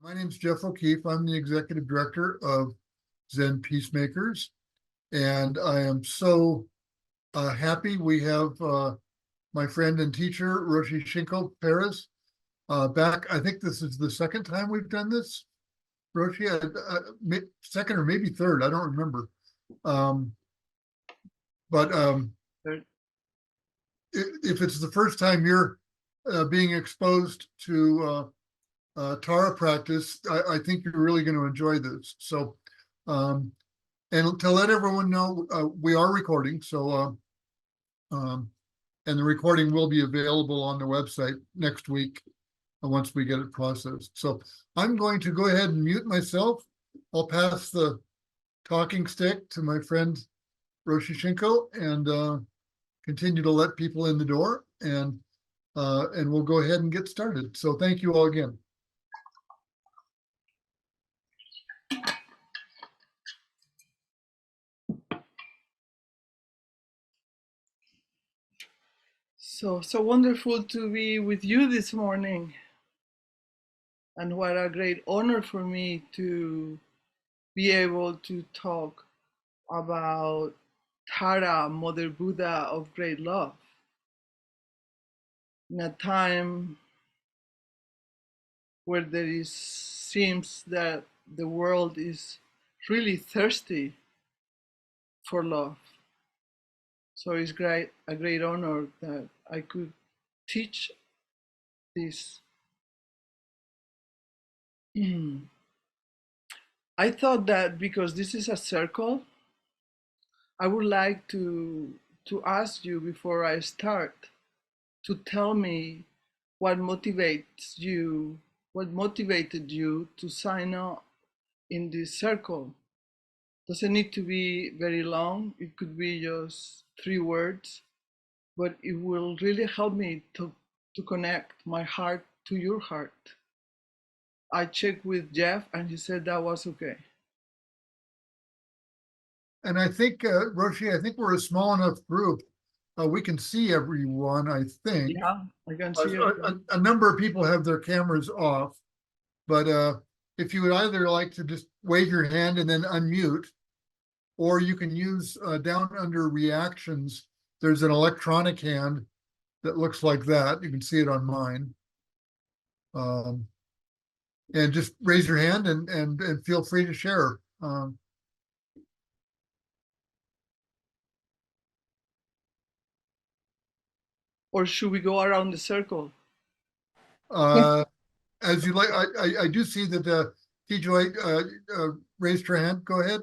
My name's Jeff O'Keefe. I'm the executive director of Zen Peacemakers, and I am so happy we have my friend and teacher, Roshi Shinko PEREZ, back. I think this is the second time we've done this, Roshi, second or maybe third, I don't remember. But if it's the first time you're being exposed to Tara practice, I think you're really going to enjoy this. So, and to let everyone know, we are recording. So, and the recording will be available on the website next week once we get it processed. So I'm going to go ahead and mute myself. I'll pass the talking stick to my friend Roshi Shinko and continue to let people in the door, and we'll go ahead and get started. So thank you all again. So wonderful to be with you this morning. And what a great honor for me to be able to talk about Tara, Mother Buddha of great love. In a time where seems that the world is really thirsty for love. So it's a great honor that I could teach this. I thought that because this is a circle, I would like to ask you before I start to tell me what motivates you, what motivated you to sign up in this circle. Doesn't need to be very long. It could be just 3 words, but it will really help me to connect my heart to your heart. I checked with Jeff and he said that was okay. And I think, Roshi, I think we're a small enough group. We can see everyone, I think. Yeah, I can see a number of people have their cameras off, but if you would either like to just wave your hand and then unmute, or you can use down under reactions, there's an electronic hand that looks like that. You can see it on mine. And just raise your hand and feel free to share. Or should we go around the circle? As you like, I do see that T-Joy raised her hand. Go ahead.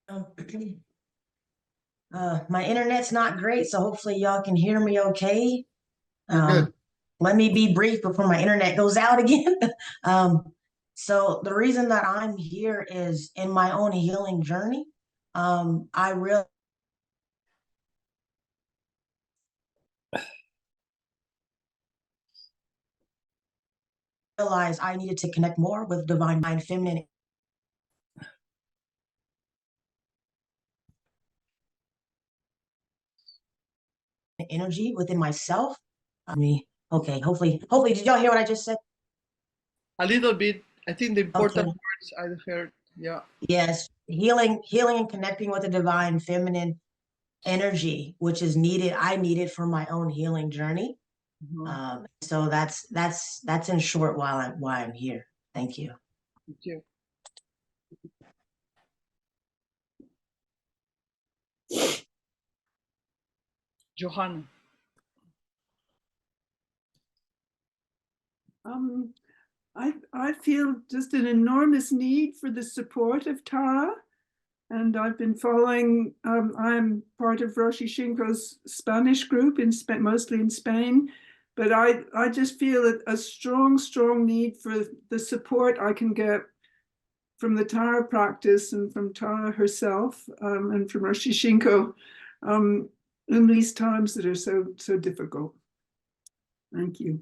Okay. My internet's not great, so hopefully y'all can hear me okay. Let me be brief before my internet goes out again. So the reason that I'm here is in my own healing journey. I realized I needed to connect more with divine feminine energy within myself. Okay, hopefully did y'all hear what I just said? A little bit. I think the important words I heard. Yeah. Yes, healing and connecting with the divine feminine energy, which is needed. I need it for my own healing journey. So that's in short why I'm here. Thank you. Thank you. Johanna. I feel just an enormous need for the support of Tara, and I've been following. I'm part of Roshi Shinko's Spanish group mostly in Spain, but I just feel a strong need for the support I can get from the Tara practice and from Tara herself, and from Roshi Shinko in these times that are so difficult. Thank you.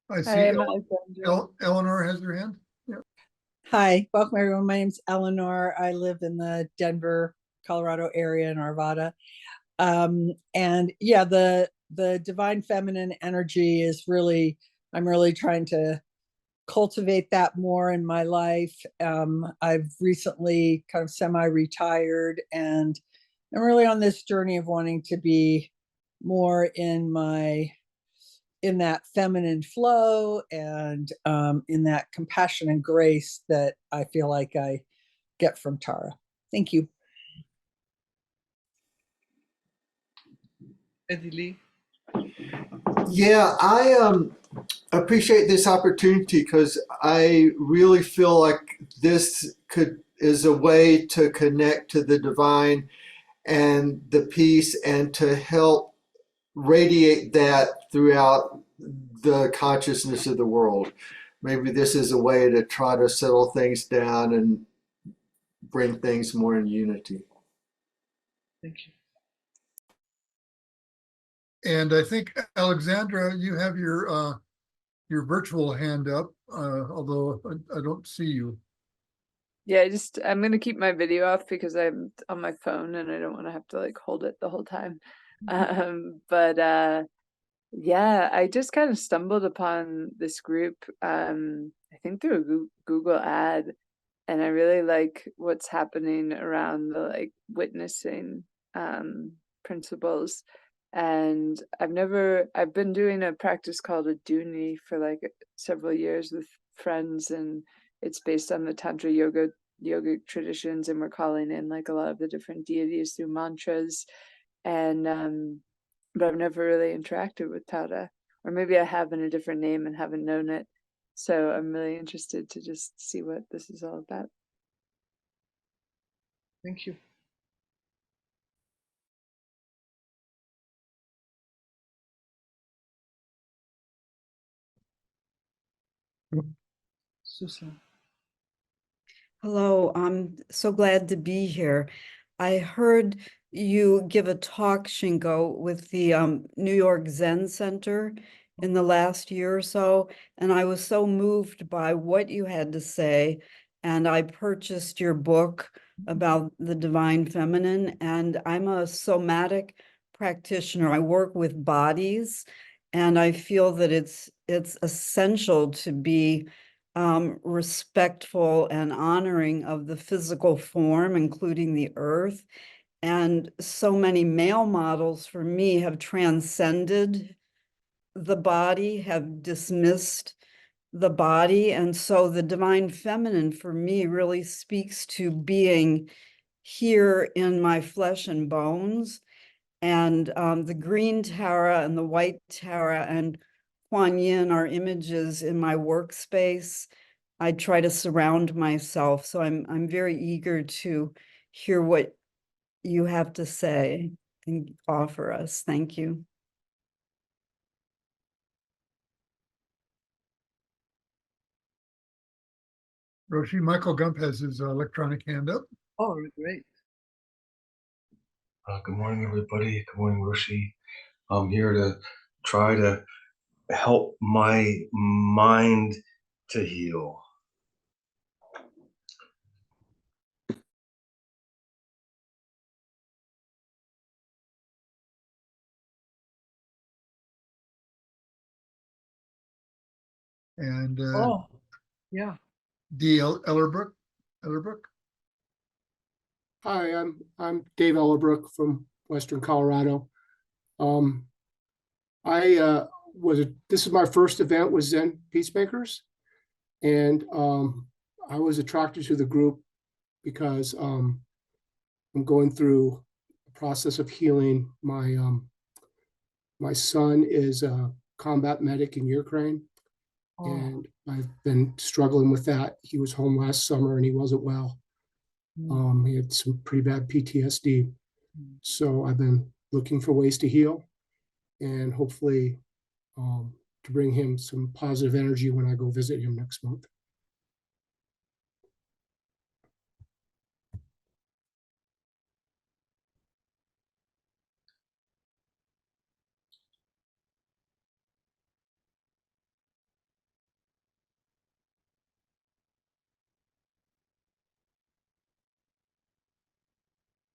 I see Eleanor has her hand. Yeah. Hi, welcome everyone. My name's Eleanor. I live in the Denver, Colorado area in Arvada. And yeah, the divine feminine energy is really, I'm really trying to cultivate that more in my life. I've recently kind of semi-retired, and I'm really on this journey of wanting to be more in that feminine flow and in that compassion and grace that I feel like I get from Tara. Thank you. Eddie Lee. Yeah, I appreciate this opportunity because I really feel like this is a way to connect to the divine and the peace and to help radiate that throughout the consciousness of the world. Maybe this is a way to try to settle things down and bring things more in unity. Thank you. And I think, Alexandra, you have your virtual hand up, although I don't see you. Yeah, I'm gonna keep my video off because I'm on my phone and I don't want to have to like hold it the whole time. But yeah, I just kind of stumbled upon this group, I think through a Google ad, and I really like what's happening around the like witnessing principles. And I've been doing a practice called a Duni for like several years with friends, and it's based on the Tantra yogic traditions, and we're calling in like a lot of the different deities through mantras. And but I've never really interacted with Tara, or maybe I have in a different name and haven't known it. So I'm really interested to just see what this is all about. Thank you. Susan. Hello, I'm so glad to be here. I heard you give a talk, Shinko, with the New York Zen Center in the last year or so, and I was so moved by what you had to say, and I purchased your book about the divine feminine, and I'm a somatic practitioner. I work with bodies, and I feel that it's essential to be respectful and honoring of the physical form, including the earth. And so many male models for me have transcended the body, have dismissed the body. And so the divine feminine for me really speaks to being here in my flesh and bones. And the green Tara and the white Tara and Kuan Yin are images in my workspace. I try to surround myself. So I'm very eager to hear what you have to say and offer us. Thank you. Roshi, Michael Gump has his electronic hand up. Oh, great. Good morning, everybody. Good morning, Roshi. I'm here to try to help my mind to heal. And Oh, yeah. D. Ellerbrook. Hi, I'm Dave Ellerbrook from Western Colorado. This is my first event with Zen Peacemakers, and I was attracted to the group because I'm going through a process of healing. My son is a combat medic in Ukraine, and I've been struggling with that. He was home last summer and he wasn't well. He had some pretty bad PTSD. So I've been looking for ways to heal and hopefully to bring him some positive energy when I go visit him next month.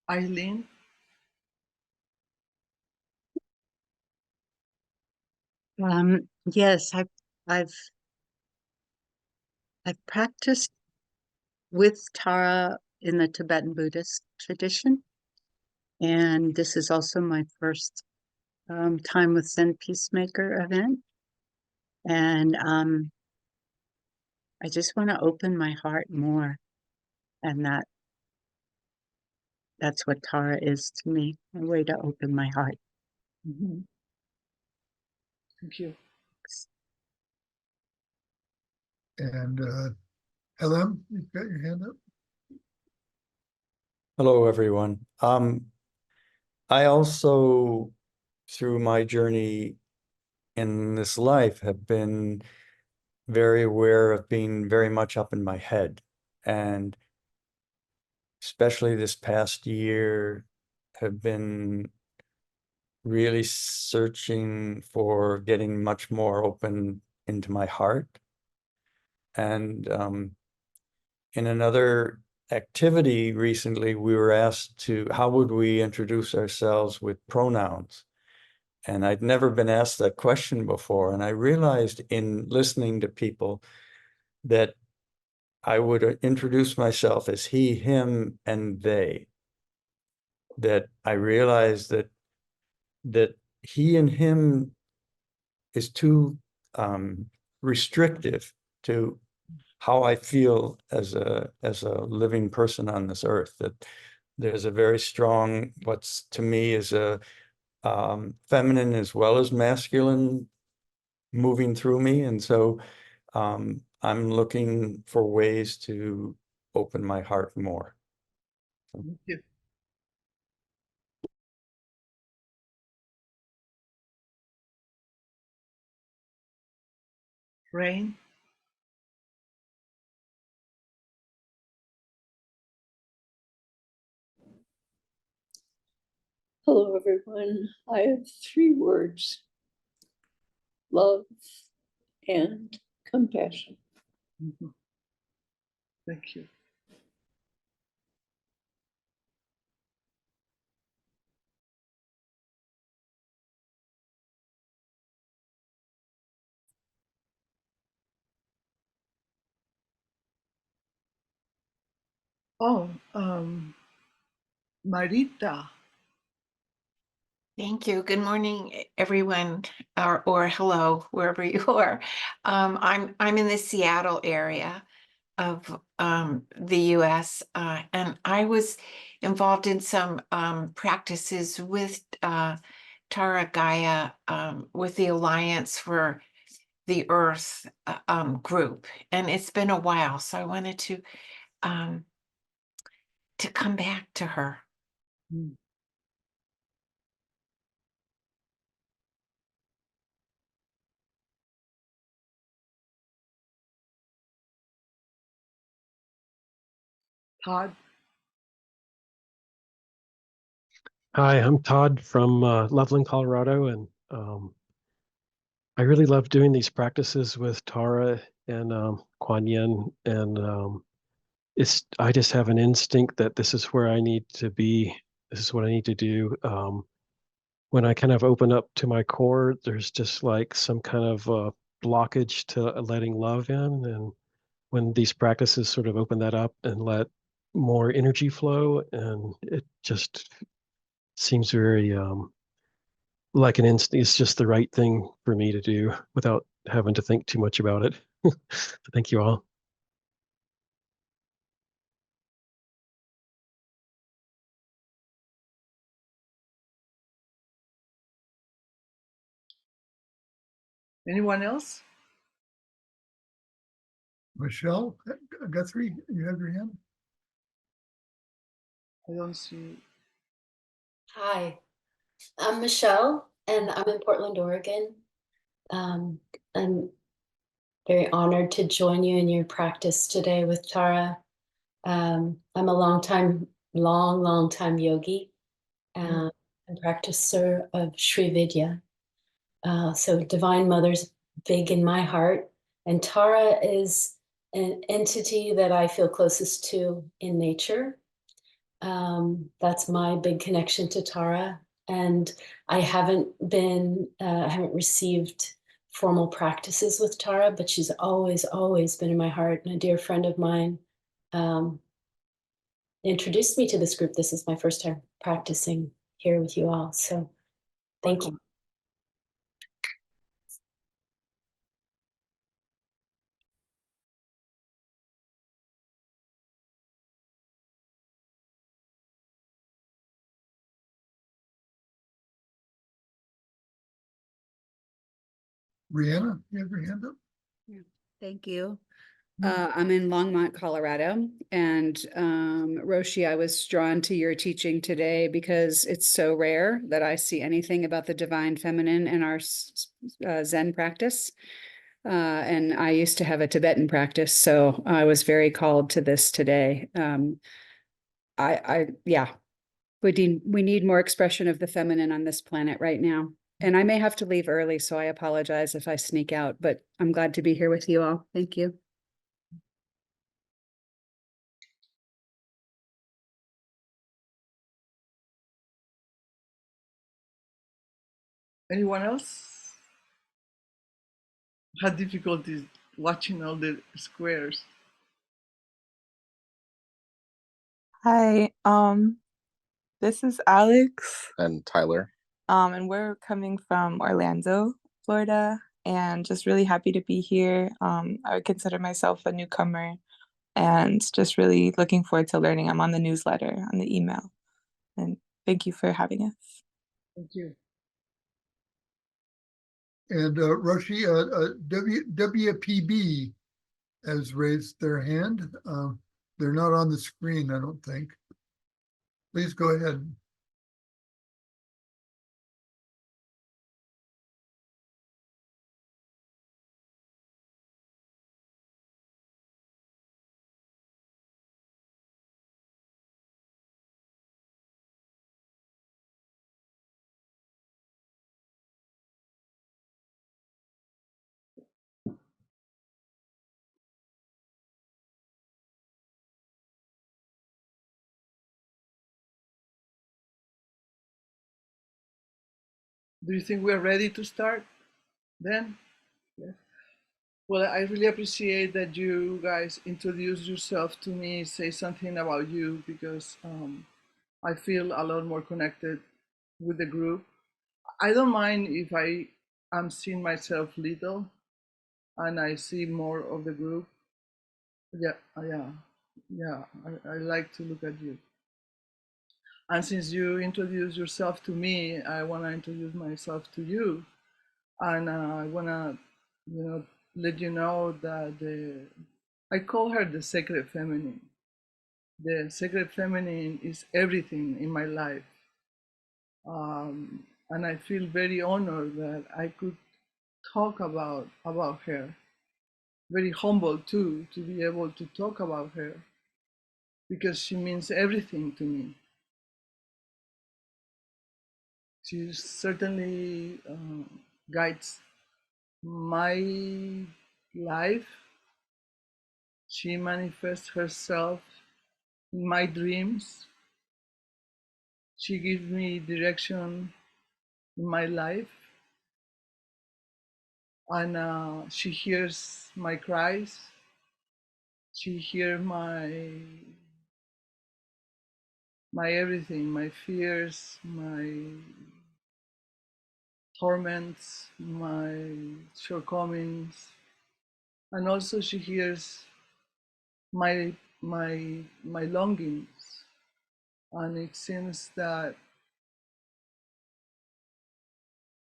Eileen? Yes, I've practiced with Tara in the Tibetan Buddhist tradition, and this is also my first time with Zen Peacemaker event, and I just want to open my heart more, and that's what Tara is to me, a way to open my heart. Mm-hmm. Thank you. And Helen, you've got your hand up. Hello, everyone. I also, through my journey in this life, have been very aware of being very much up in my head. And especially this past year, have been really searching for getting much more open into my heart. And in another activity recently, we were asked to, how would we introduce ourselves with pronouns? And I'd never been asked that question before. And I realized in listening to people that I would introduce myself as he, him, and they. That I realized that he and him is too restrictive to how I feel as a living person on this earth. That there's a very strong, what's to me is a feminine as well as masculine moving through me. And so I'm looking for ways to open my heart more. Thank you. Rain? Hello, everyone. I have 3 words: love and compassion. Mm-hmm. Thank you. Oh, Marita. Thank you. Good morning, everyone, or hello, wherever you are. I'm in the Seattle area of the U.S., and I was involved in some practices with Tara Gaia with the Alliance for the Earth group, and it's been a while, so I wanted to come back to her. Mm. Todd? Hi, I'm Todd from Loveland, Colorado, and I really love doing these practices with Tara and Kuan Yin, and I just have an instinct that this is where I need to be. This is what I need to do. When I kind of open up to my core, there's just like some kind of blockage to letting love in, and when these practices sort of open that up and let more energy flow, and it just seems very like an instinct. It's just the right thing for me to do without having to think too much about it. Thank you all. Anyone else? Michelle Guthrie, you have your hand? I don't see. Hi, I'm Michelle, and I'm in Portland, Oregon. I'm very honored to join you in your practice today with Tara. I'm a long time yogi and practicer of Sri Vidya. So Divine Mother's big in my heart, and Tara is an entity that I feel closest to in nature. That's my big connection to Tara. And I haven't received formal practices with Tara, but she's always, always been in my heart. And a dear friend of mine introduced me to this group. This is my first time practicing here with you all. So thank you. Brianna, you have your hand up? Yeah, thank you. I'm in Longmont, Colorado, and Roshi, I was drawn to your teaching today because it's so rare that I see anything about the divine feminine in our Zen practice. And I used to have a Tibetan practice, so I was very called to this today. Yeah, we need more expression of the feminine on this planet right now. And I may have to leave early, so I apologize if I sneak out, but I'm glad to be here with you all. Thank you. Anyone else had difficulties watching all the squares? Hi, this is Alex. And Tyler. And we're coming from Orlando, Florida, and just really happy to be here. I would consider myself a newcomer and just really looking forward to learning. I'm on the newsletter, on the email. And thank you for having us. Thank you. And Roshi, WPB has raised their hand. They're not on the screen, I don't think. Please go ahead. Do you think we're ready to start then? Yeah. Well, I really appreciate that you guys introduce yourself to me, say something about you, because I feel a lot more connected with the group. I don't mind if I'm seeing myself little and I see more of the group. Yeah, I like to look at you. And since you introduced yourself to me, I want to introduce myself to you. And I want to, let you know that I call her the sacred feminine. The sacred feminine is everything in my life. And I feel very honored that I could talk about her. Very humble too, to be able to talk about her, because she means everything to me. She certainly guides my life. She manifests herself in my dreams. She gives me direction in my life. And she hears my cries. She hears my everything, my fears, my torments, my shortcomings. And also she hears my longings. And it seems that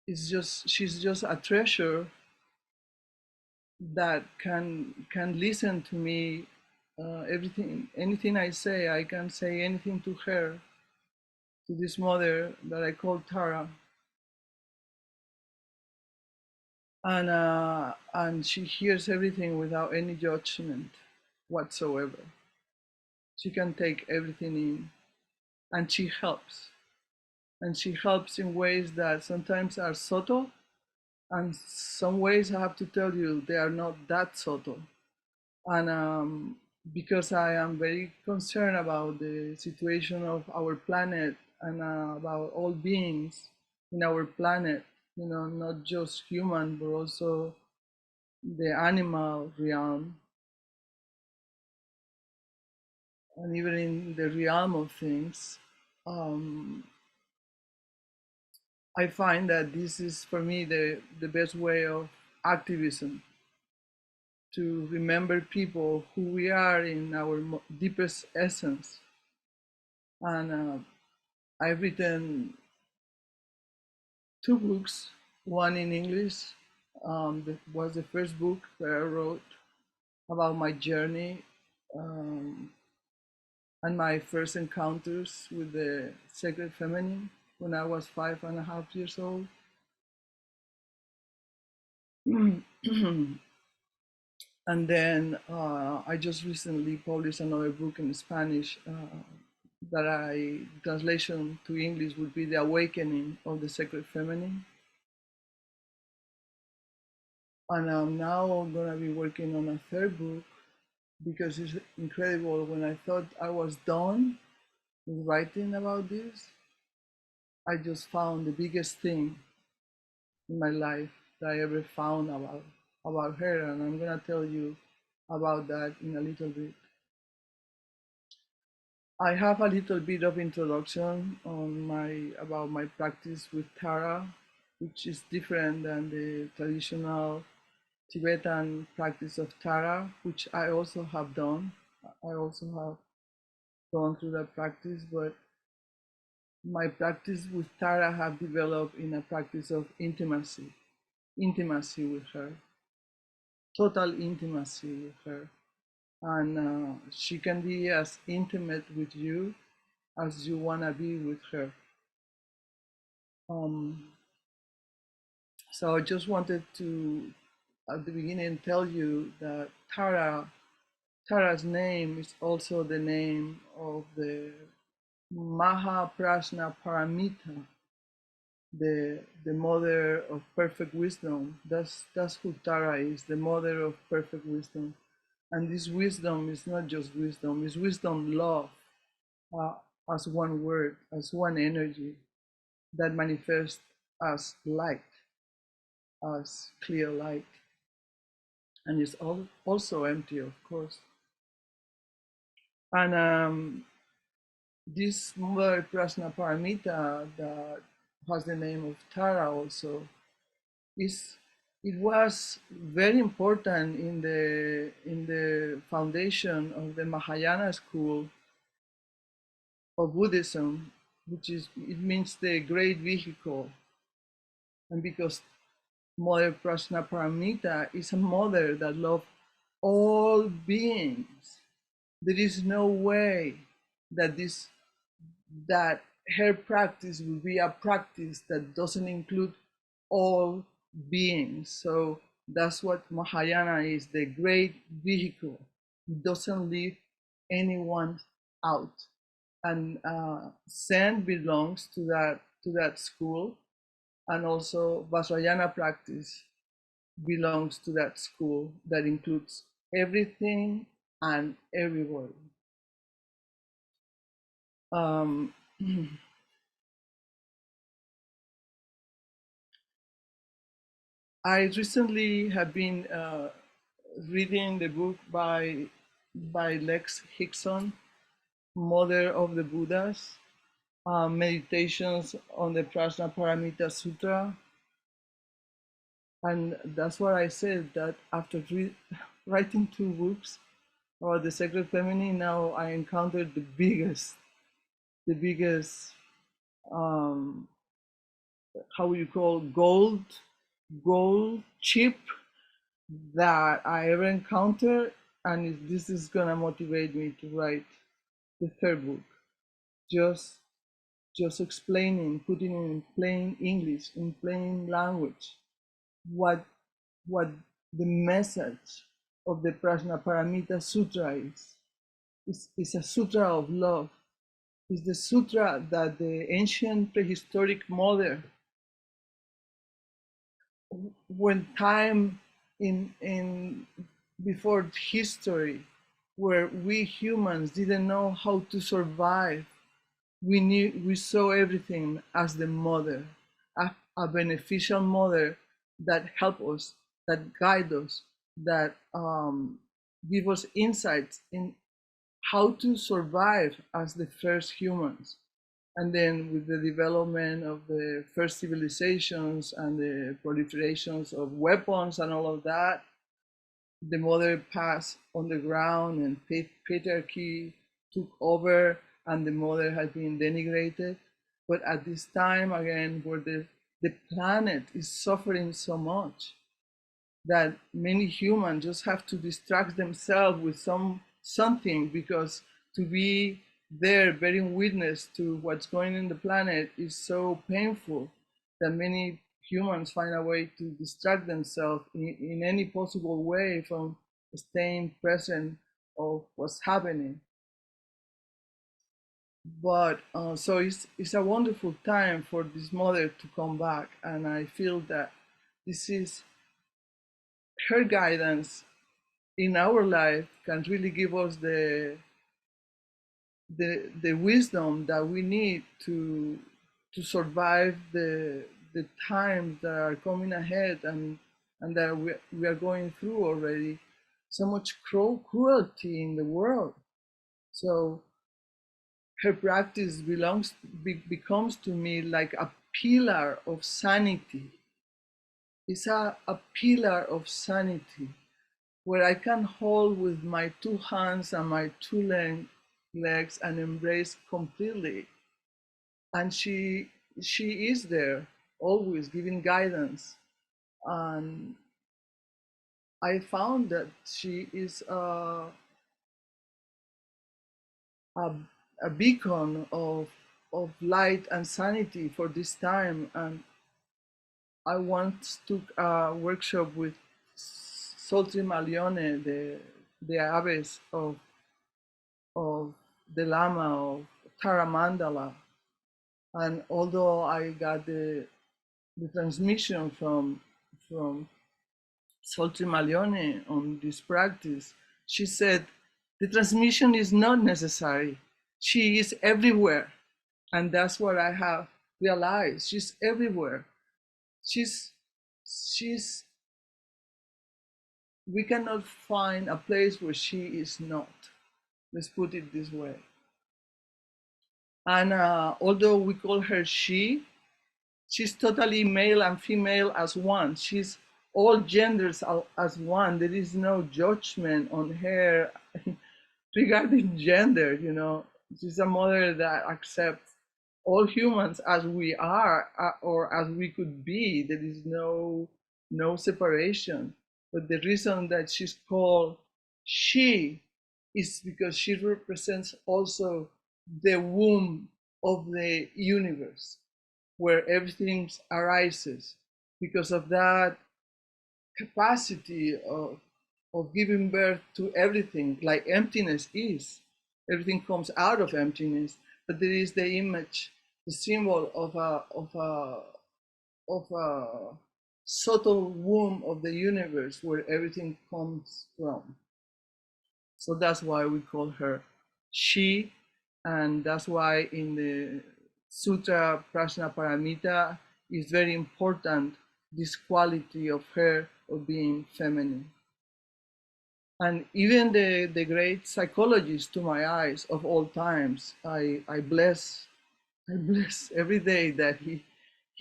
she's just a treasure that can listen to me. Anything I say, I can say anything to her, to this mother that I call Tara. And she hears everything without any judgment whatsoever. She can take everything in, and she helps. And she helps in ways that sometimes are subtle, and some ways I have to tell you they are not that subtle. And because I am very concerned about the situation of our planet and about all beings in our planet, you know, not just human, but also the animal realm, and even in the realm of things. I find that this is for me the best way of activism, to remember people who we are in our deepest essence. And I've written 2 books, one in English, that was the first book that I wrote about my journey and my first encounters with the sacred feminine when I was 5.5 years old. And then I just recently published another book in Spanish that translation to English would be The Awakening of the Sacred Feminine. And I'm now gonna be working on a 3rd book, because it's incredible. When I thought I was done with writing about this, I just found the biggest thing in my life that I ever found about her, and I'm gonna tell you about that in a little bit. I have a little bit of introduction on about my practice with Tara, which is different than the traditional Tibetan practice of Tara, which I also have done. I also have gone through that practice, but my practice with Tara have developed in a practice of intimacy with her, total intimacy with her. And she can be as intimate with you as you want to be with her. So I just wanted to, at the beginning, tell you that Tara's name is also the name of the Mahaprajna Paramita, the mother of perfect wisdom. That's who Tara is, the mother of perfect wisdom. And this wisdom is not just wisdom, it's wisdom love, as one word, as one energy that manifests as light, as clear light. And it's also empty, of course. And this Mother Prajna Paramita that has the name of Tara also, it was very important in the foundation of the Mahayana school of Buddhism, it means the great vehicle. And because Mother Prajna Paramita is a mother that loves all beings, there is no way that her practice will be a practice that doesn't include all beings. So that's what Mahayana is, the great vehicle. It doesn't leave anyone out. And Zen belongs to that school, and also Vajrayana practice belongs to that school that includes everything and everybody. I recently have been reading the book by Lex Hickson, Mother of the Buddhas, Meditations on the Prajna Paramita Sutra. And that's what I said, that after writing 2 books about the sacred feminine, now I encountered the biggest how you call gold chip that I ever encountered, and this is gonna motivate me to write the 3rd book. Just explaining, putting in plain English, in plain language, what the message of the Prajna Paramita Sutra is. It's a sutra of love. It's the sutra that the ancient prehistoric mother, when time in before history, where we humans didn't know how to survive. We saw everything as the mother, a beneficial mother that help us, that guide us, that give us insights in how to survive as the first humans. And then with the development of the first civilizations and the proliferations of weapons and all of that, the mother passed on the ground and patriarchy took over and the mother has been denigrated. But at this time, again, where the planet is suffering so much that many humans just have to distract themselves with something, because to be there bearing witness to what's going on in the planet is so painful that many humans find a way to distract themselves in any possible way from staying present of what's happening. But so it's a wonderful time for this mother to come back, and I feel that this is her guidance in our life can really give us the wisdom that we need to survive the times that are coming ahead and that we are going through already. So much cruelty in the world. So her practice becomes to me like a pillar of sanity. It's a pillar of sanity where I can hold with my two hands and my two legs and embrace completely. And she is there, always giving guidance. And I found that she is a beacon of light and sanity for this time. And I once took a workshop with Sultri Malione, the abbess of the Lama of Taramandala. And although I got the transmission from Sultri Malione on this practice, she said, the transmission is not necessary. She is everywhere. And that's what I have realized. She's everywhere. We cannot find a place where she is not. Let's put it this way. And although we call her she's totally male and female as one. She's all genders as one. There is no judgment on her regarding gender, you know. She's a mother that accepts all humans as we are or as we could be. There is no separation. But the reason that she's called she is because she represents also the womb of the universe, where everything arises. Because of that capacity of giving birth to everything, like emptiness is. Everything comes out of emptiness, but there is the image, the symbol of a subtle womb of the universe where everything comes from. So that's why we call her she, and that's why in the Sutra Prajnaparamita is very important, this quality of her of being feminine. And even the great psychologist to my eyes of all times, I bless every day that he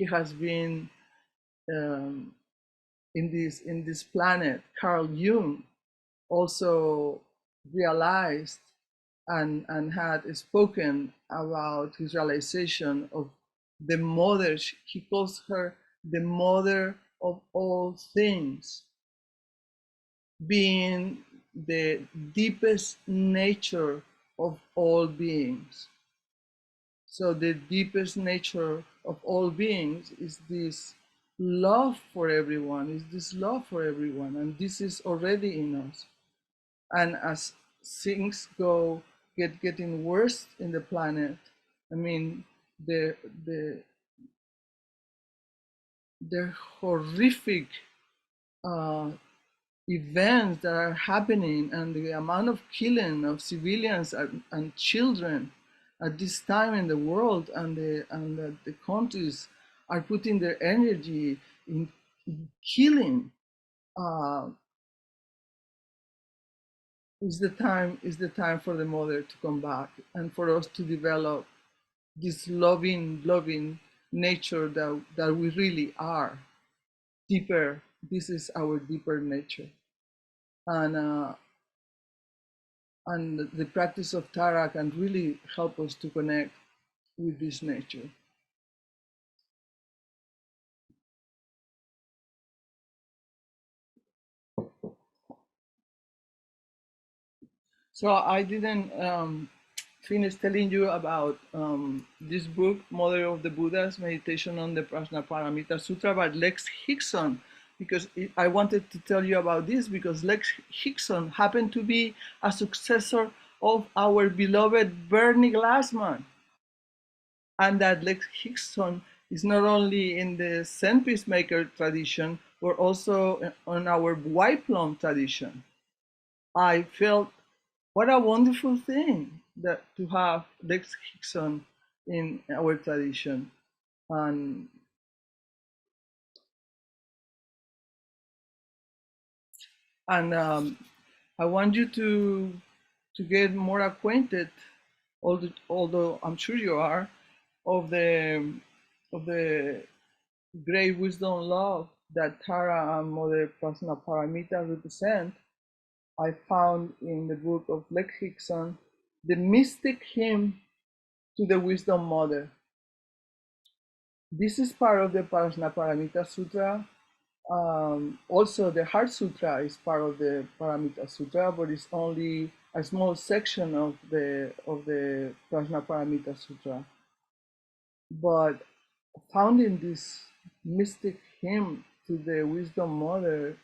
has been in this planet. Carl Jung also realized and had spoken about his realization of the mother. He calls her the mother of all things, being the deepest nature of all beings. So the deepest nature of all beings is this love for everyone, and this is already in us. And as things getting worse in the planet, I mean, the horrific events that are happening and the amount of killing of civilians and children at this time in the world, and the countries are putting their energy in killing, is the time for the mother to come back and for us to develop this loving nature that we really are deeper. This is our deeper nature, and the practice of Tara can really help us to connect with this nature. So I didn't finish telling you about this book, Mother of the Buddhas, Meditation on the Prajnaparamita Sutra by Lex Hixon, because I wanted to tell you about this because Lex Hixon happened to be a successor of our beloved Bernie Glassman. And that Lex Hixon is not only in the Zen peacemaker tradition, but also on our white plum tradition. I felt what a wonderful thing that to have Lex Hixon in our tradition. And I want you to get more acquainted, although I'm sure you are, of the great wisdom love that Tara and Mother Prajnaparamita represent. I found in the book of Lex Hixon, the mystic hymn to the Wisdom Mother. This is part of the Prajnaparamita Sutra. Also, the Heart Sutra is part of the Paramita Sutra, but it's only a small section of the Prajnaparamita Sutra. But founding this mystic hymn to the Wisdom Mother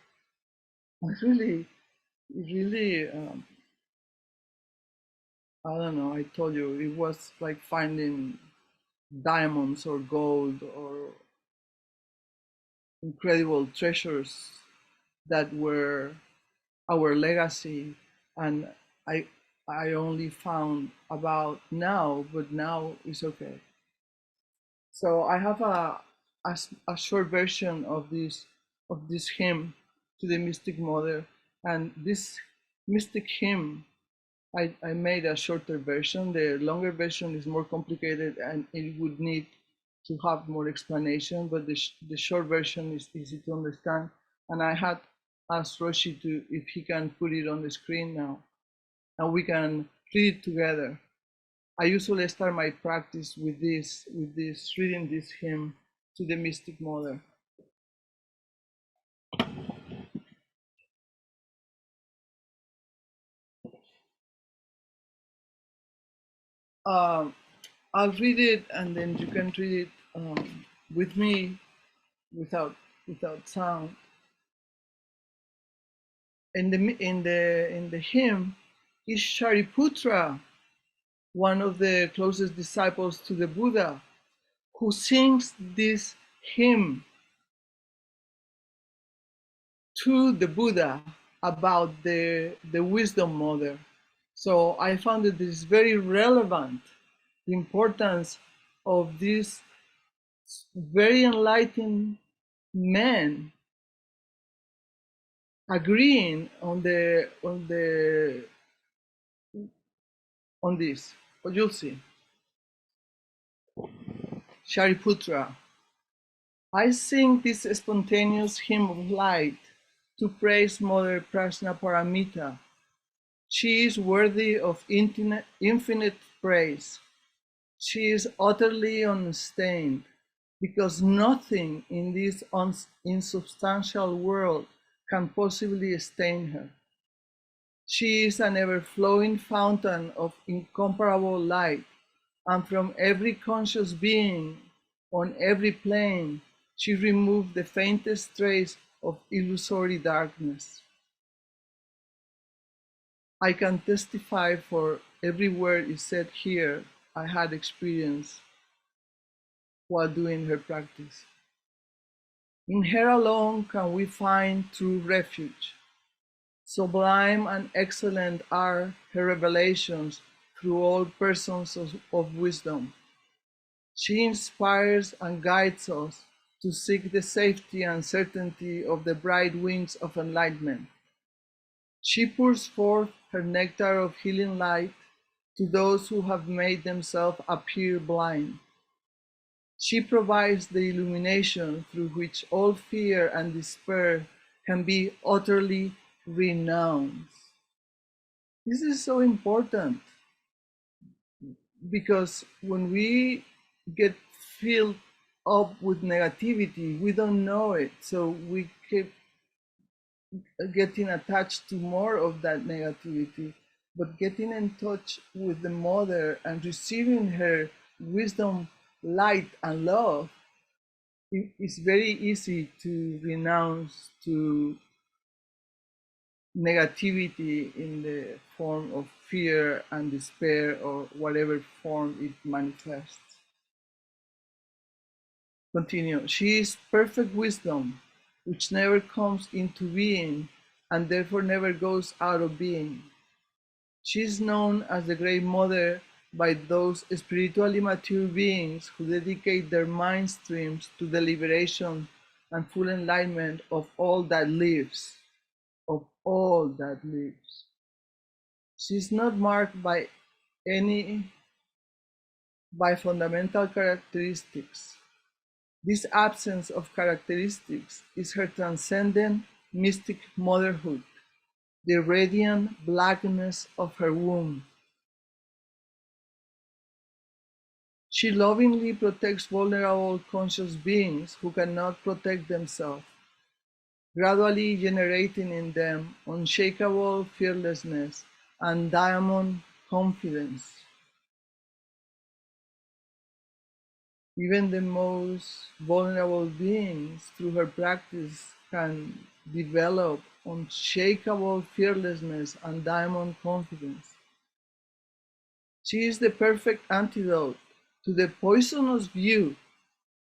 was really, I don't know, I told you, it was like finding diamonds or gold or incredible treasures that were our legacy. And I only found about now, but now it's okay. So I have a short version of this hymn to the Mystic Mother, and this mystic hymn, I made a shorter version. The longer version is more complicated and it would need to have more explanation, but the short version is easy to understand. And I had asked Roshi if he can put it on the screen now, and we can read it together. I usually start my practice with this reading this hymn to the Mystic Mother. I'll read it, and then you can read it with me, without sound. In the hymn is Shariputra, one of the closest disciples to the Buddha, who sings this hymn to the Buddha about the Wisdom Mother. So I found that this is very relevant, the importance of this very enlightened man agreeing on this. But you'll see. Shariputra, I sing this spontaneous hymn of light to praise Mother Prajnaparamita. She is worthy of infinite praise. She is utterly unstained, because nothing in this insubstantial world can possibly stain her. She is an ever-flowing fountain of incomparable light, and from every conscious being on every plane, she removed the faintest trace of illusory darkness. I can testify, for every word is said here I had experienced while doing her practice. In her alone can we find true refuge. Sublime and excellent are her revelations through all persons of wisdom. She inspires and guides us to seek the safety and certainty of the bright wings of enlightenment. She pours forth her nectar of healing light to those who have made themselves appear blind. She provides the illumination through which all fear and despair can be utterly renounced. This is so important because when we get filled up with negativity, we don't know it. So we keep getting attached to more of that negativity. But getting in touch with the mother and receiving her wisdom, light, and love, it's very easy to renounce to negativity in the form of fear and despair or whatever form it manifests. Continue. She is perfect wisdom, which never comes into being and therefore never goes out of being. She is known as the Great Mother by those spiritually mature beings who dedicate their mind streams to the liberation and full enlightenment of all that lives. Of all that lives. She is not marked by fundamental characteristics. This absence of characteristics is her transcendent mystic motherhood, the radiant blackness of her womb. She lovingly protects vulnerable conscious beings who cannot protect themselves, gradually generating in them unshakable fearlessness and diamond confidence. Even the most vulnerable beings, through her practice, can develop unshakable fearlessness and diamond confidence. She is the perfect antidote to the poisonous view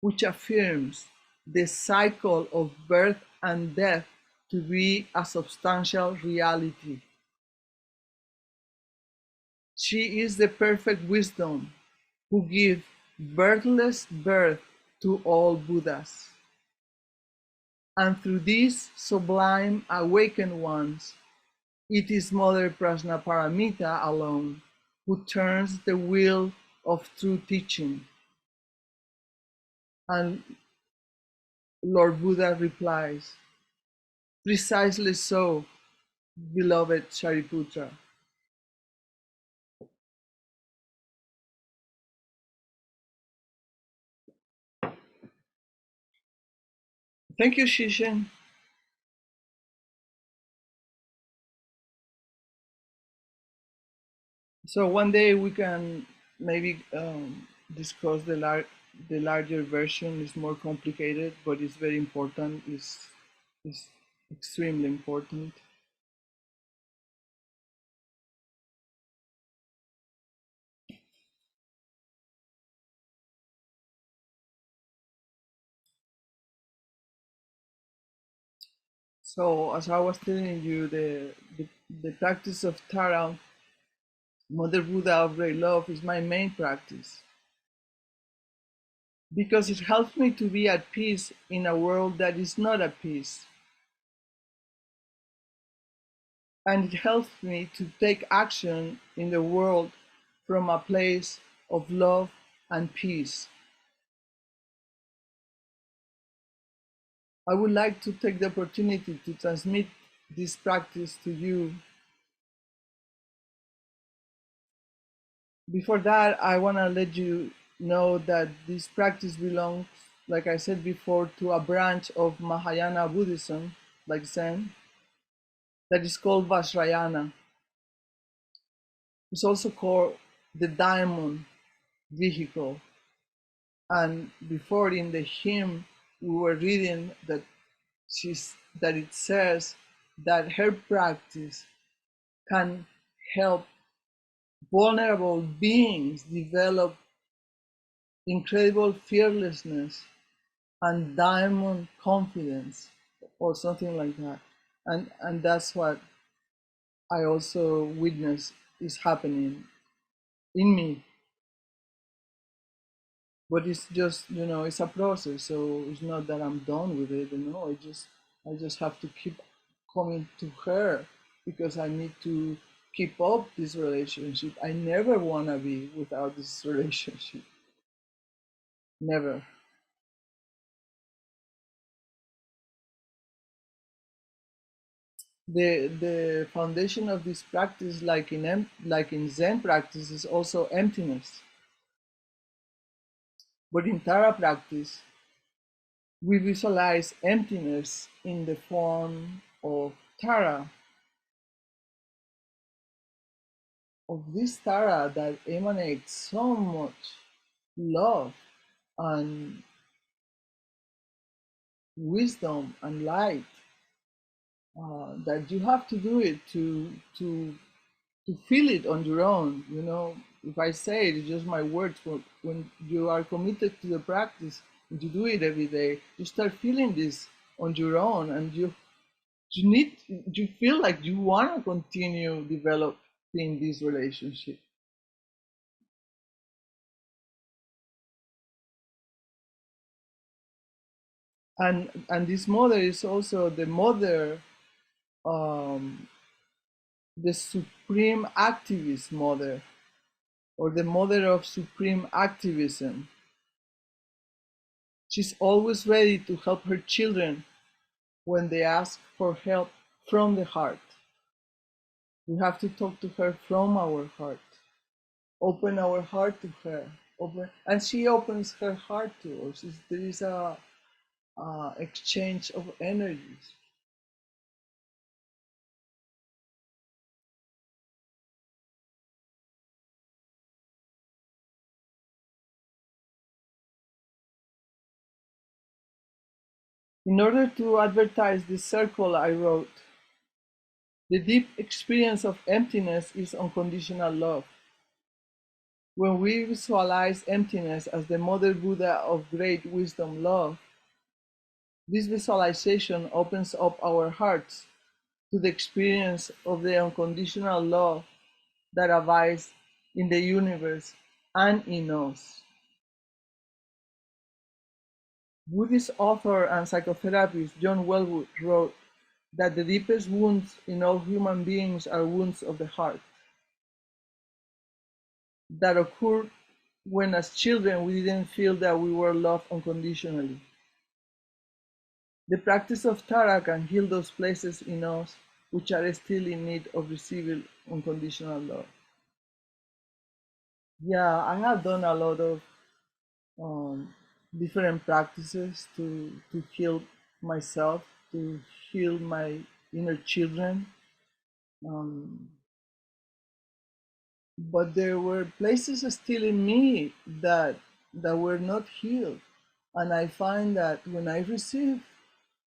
which affirms the cycle of birth and death to be a substantial reality. She is the perfect wisdom who gives birthless birth to all Buddhas. And through these sublime awakened ones, it is Mother Prajnaparamita alone who turns the wheel of true teaching. And Lord Buddha replies, precisely so, beloved Shariputra. Thank you, Shishin. So one day we can maybe discuss the larger version. It's more complicated, but it's very important. It's extremely important. So as I was telling you, the practice of Tara, Mother Buddha of Great Love, is my main practice. Because it helps me to be at peace in a world that is not at peace. And it helps me to take action in the world from a place of love and peace. I would like to take the opportunity to transmit this practice to you. Before that, I want to let you know that this practice belongs, like I said before, to a branch of Mahayana Buddhism, like Zen, that is called Vajrayana. It's also called the diamond vehicle. And before in the hymn, we were reading that it says that her practice can help vulnerable beings develop incredible fearlessness and diamond confidence or something like that. And that's what I also witness is happening in me. But it's just, you know, it's a process. So it's not that I'm done with it, you know. I just have to keep coming to her because I need to keep up this relationship. I never want to be without this relationship. Never. The foundation of this practice, like in Zen practice, is also emptiness. But in Tara practice, we visualize emptiness in the form of Tara, of this Tara that emanates so much love and wisdom and light that you have to do it to feel it on your own. You know, if I say it, it's just my words. But when you are committed to the practice, and you do it every day, you start feeling this on your own, and you feel like you want to continue developing this relationship. And this mother is also the mother, the supreme activist mother, or the mother of supreme activism. She's always ready to help her children when they ask for help from the heart. We have to talk to her from our heart, open our heart to her, and she opens her heart to us. There is a exchange of energies. In order to advertise this circle, I wrote, the deep experience of emptiness is unconditional love. When we visualize emptiness as the Mother Buddha of great wisdom love, this visualization opens up our hearts to the experience of the unconditional love that abides in the universe and in us. Buddhist author and psychotherapist John Welwood wrote that the deepest wounds in all human beings are wounds of the heart that occur when as children we didn't feel that we were loved unconditionally. The practice of Tara can heal those places in us which are still in need of receiving unconditional love. Yeah, I have done a lot of different practices to heal myself, to heal my inner children. But there were places still in me that were not healed. And I find that when I receive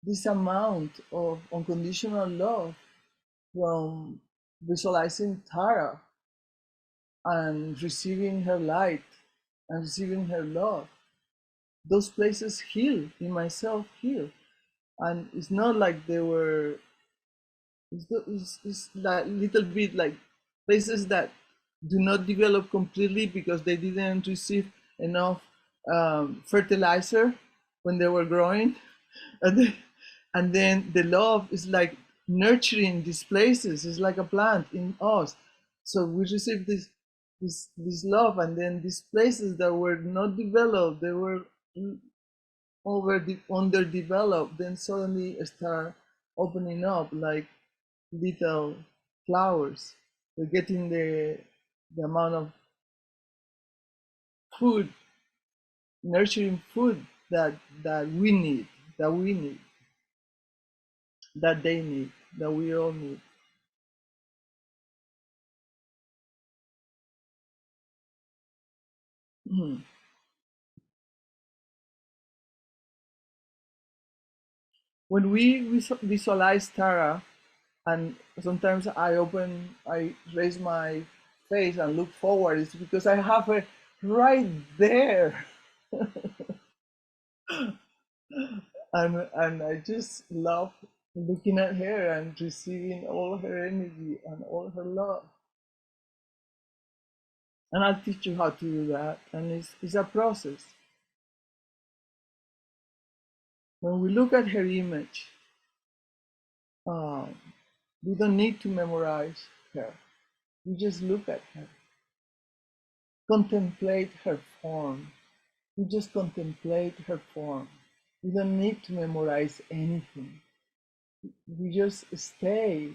this amount of unconditional love from visualizing Tara and receiving her light and receiving her love, those places heal in myself, heal. And it's not like they were, it's like little bit like places that do not develop completely because they didn't receive enough fertilizer when they were growing. And then the love is like nurturing these places. It's like a plant in us. So we receive this love, and then these places that were not developed, they were underdeveloped, then suddenly start opening up like little flowers. We're getting the amount of food, nurturing food that we need, that they need, that we all need. When we visualize Tara, and sometimes I raise my face and look forward, it's because I have her right there. And I just love looking at her and receiving all her energy and all her love. And I'll teach you how to do that. And it's a process. When we look at her image, we don't need to memorize her. We just look at her. Contemplate her form. We just contemplate her form. We don't need to memorize anything. We just stay,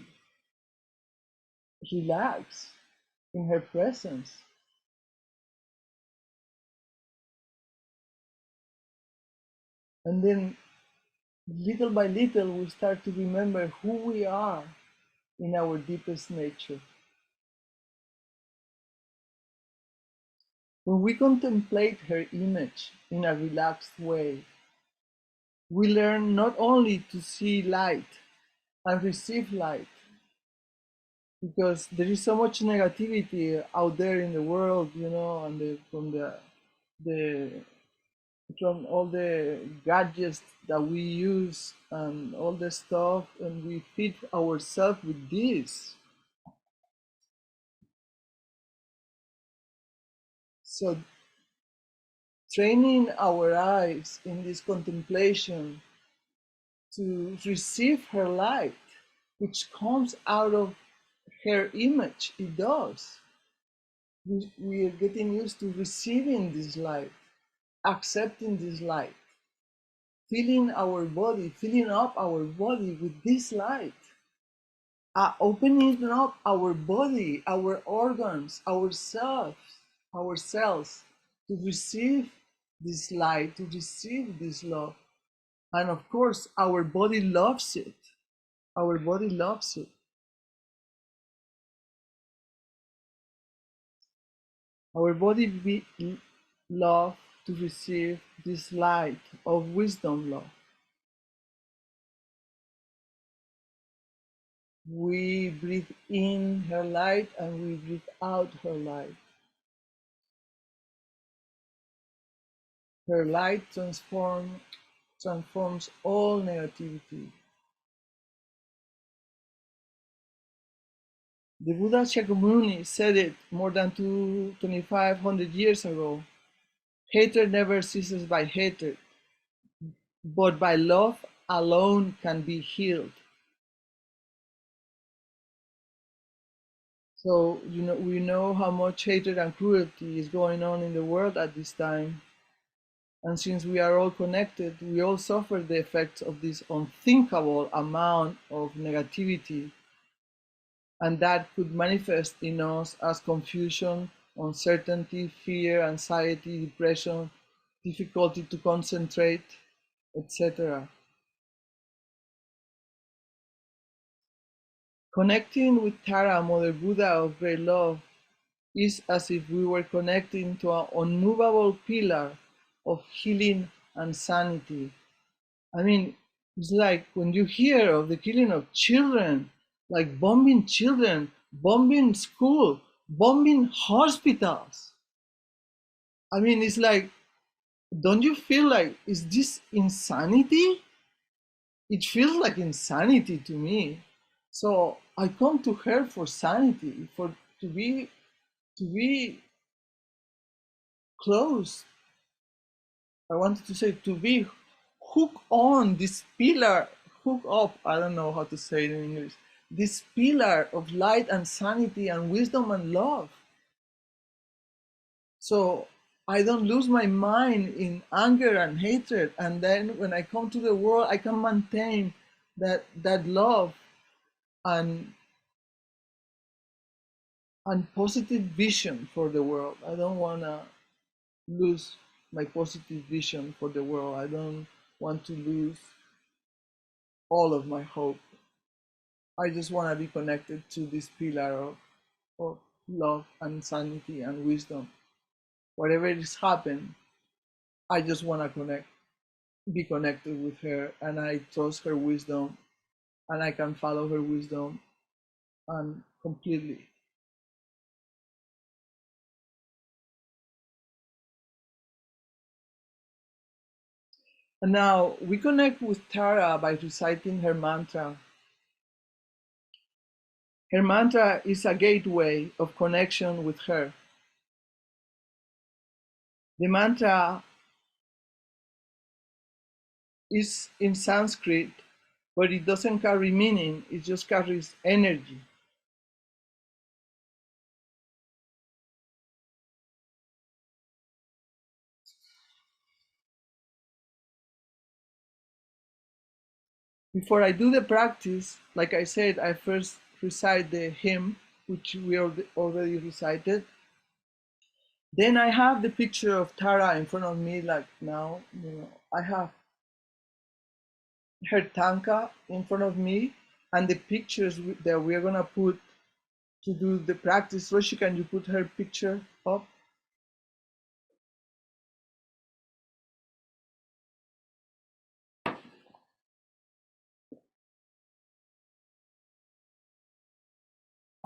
relax in her presence. And then little by little, we start to remember who we are in our deepest nature. When we contemplate her image in a relaxed way, we learn not only to see light and receive light, because there is so much negativity out there in the world, you know, and from all the gadgets that we use and all the stuff, and we feed ourselves with this. So training our eyes in this contemplation to receive her light, which comes out of her image, it does. We are getting used to receiving this light, accepting this light, filling our body, filling up our body with this light, opening up our body, our organs, ourselves to receive this light, to receive this love. And of course, our body loves it. Our body loves it. Our body love to receive this light of wisdom love. We breathe in her light and we breathe out her light. Her light transforms all negativity. The Buddha Shakyamuni said it more than 2,500 years ago. Hatred never ceases by hatred, but by love alone can be healed. So, you know, we know how much hatred and cruelty is going on in the world at this time. And since we are all connected, we all suffer the effects of this unthinkable amount of negativity. And that could manifest in us as confusion, uncertainty, fear, anxiety, depression, difficulty to concentrate, etc. Connecting with Tara, Mother Buddha of Great Love, is as if we were connecting to an unmovable pillar of healing and sanity. I mean, it's like when you hear of the killing of children, like bombing children, bombing school, bombing hospitals. I mean, it's like, don't you feel like, is this insanity? It feels like insanity to me. So I come to her for sanity, to be close. I wanted to say to be hooked on this pillar, hook up, I don't know how to say it in English, this pillar of light and sanity and wisdom and love. So I don't lose my mind in anger and hatred. And then when I come to the world, I can maintain that love and positive vision for the world. I don't want to lose my positive vision for the world. I don't want to lose all of my hope. I just want to be connected to this pillar of love and sanity and wisdom. Whatever is happened, I just want to be connected with her, and I trust her wisdom, and I can follow her wisdom and completely. And now we connect with Tara by reciting her mantra. Her mantra is a gateway of connection with her. The mantra is in Sanskrit, but it doesn't carry meaning, it just carries energy. Before I do the practice, like I said, I first recite the hymn, which we already recited. Then I have the picture of Tara in front of me, like now, I have her tanka in front of me, and the pictures that we're gonna put to do the practice. Roshi, can you put her picture up?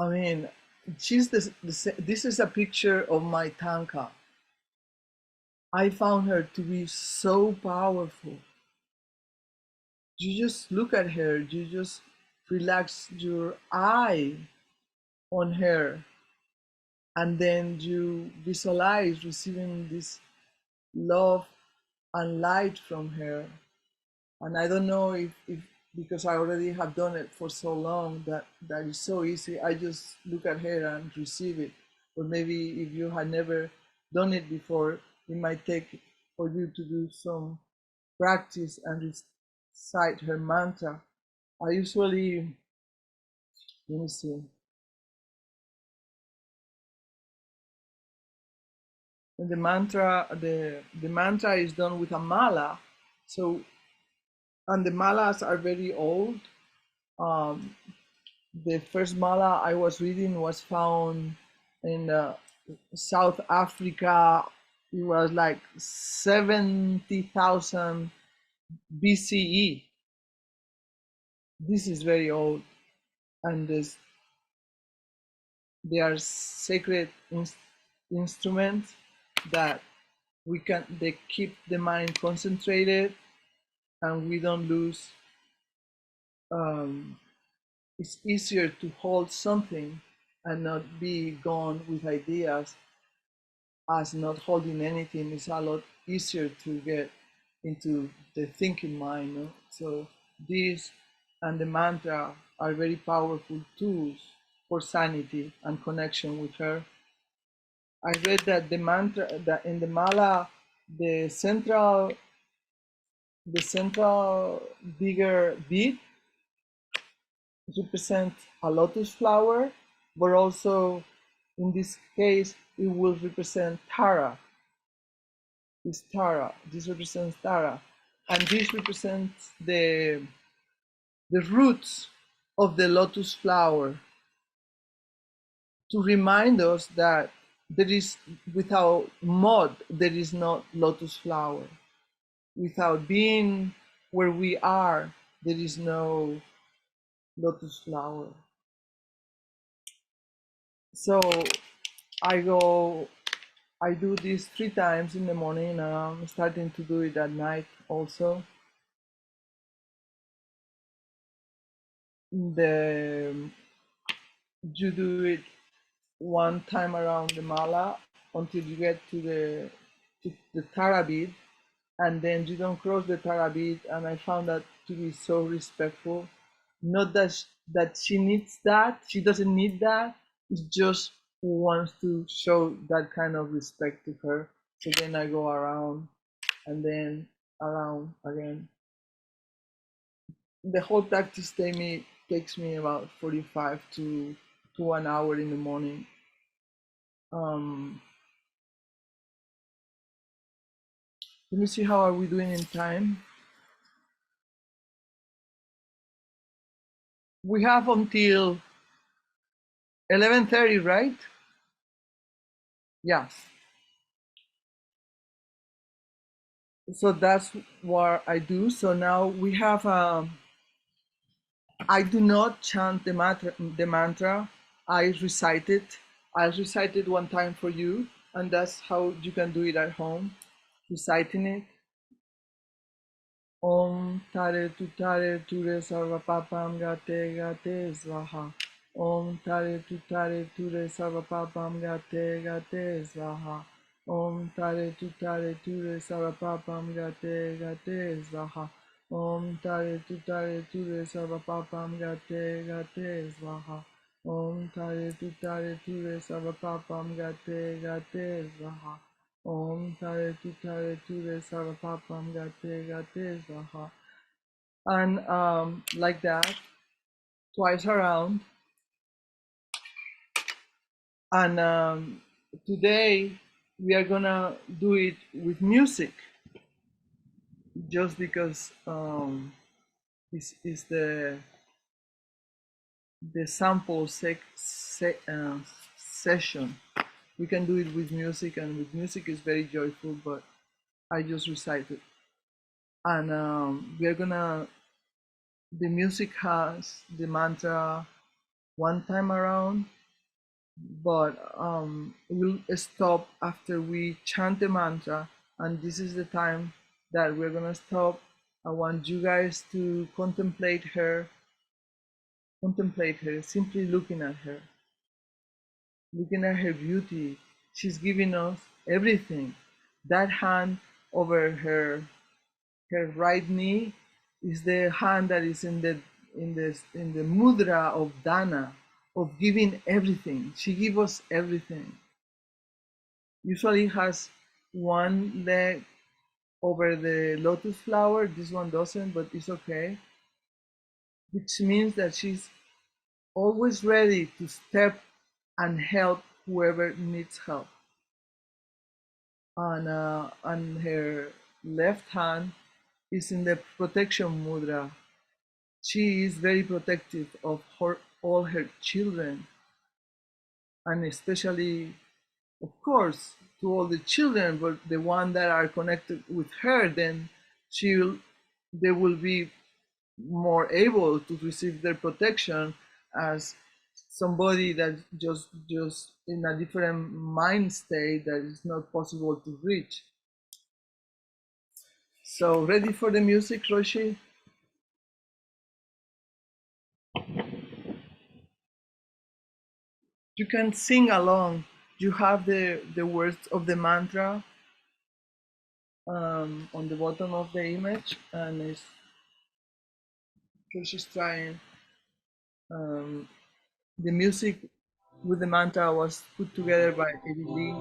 I mean, this is a picture of my tanka. I found her to be so powerful. You just look at her, you just relax your eye on her, and then you visualize receiving this love and light from her. And I don't know if because I already have done it for so long that is so easy. I just look at her and receive it. Or maybe if you had never done it before, it might take for you to do some practice and recite her mantra. I usually, let me see. And the mantra is done with a mala. So, and the malas are very old. The first mala I was reading was found in South Africa. It was like 70,000 BCE. This is very old, and they are sacred instruments that they keep the mind concentrated, and we don't lose. It's easier to hold something and not be gone with ideas as not holding anything. Is a lot easier to get into the thinking mind. No? So this and the mantra are very powerful tools for sanity and connection with her. I read that the mantra, that in the mala, the central bigger bead represent a lotus flower, but also in this case it will represent Tara. This represents Tara, and this represents the roots of the lotus flower, to remind us that there is, without mud there is no lotus flower. Without being where we are, there is no lotus flower. So I do this 3 times in the morning, and I'm starting to do it at night also. You do it 1 time around the mala until you get to the Tara bead, and then you don't cross the Tara bead, and I found that to be so respectful. Not that she needs that, she doesn't need that, it's just wants to show that kind of respect to her. So then I go around and then around again. The whole practice takes me about 45 to 1 hour in the morning. Let me see, how are we doing in time? We have until 11:30, right? Yes. So that's what I do. So now we have, I do not chant the mantra, I recite it. I'll recite it 1 time for you, and that's how you can do it at home, reciting it. Om Tare Ture Sarva Papam Gate Gate Svaha. Om Tare Ture Sarva Papam Gate Gate Svaha. Om Tare Ture Sarva Papam Gate Gate Svaha. Om Tare Ture Sarva Papam Gate Gate Svaha. Om Tare Ture Sarva Papam Gate Gate Svaha. Om Tare Ture Sarva Papam Gate Gate Svaha. And like that, twice around. And today we are gonna do it with music, just because this is the sample session. We can do it with music, and with music is very joyful, but I just recited. And we are gonna, the music has the mantra one time around, but we'll stop after we chant the mantra, and this is the time that we're gonna stop. I want you guys to contemplate her, simply looking at her beauty. She's giving us everything. That hand over her right knee is the hand that is in the mudra of dana, of giving everything. She gives us everything. Usually has one leg over the lotus flower. This one doesn't, but it's okay. Which means that she's always ready to step and help whoever needs help. And her left hand is in the protection mudra. She is very protective of all her children, and especially, of course, to all the children, but the ones that are connected with her, then they will be more able to receive their protection as somebody that just in a different mind state that is not possible to reach. So ready for the music, Roshi? You can sing along. You have the words of the mantra on the bottom of the image, and Roshi's trying. The music with the mantra was put together by Eddie Lee.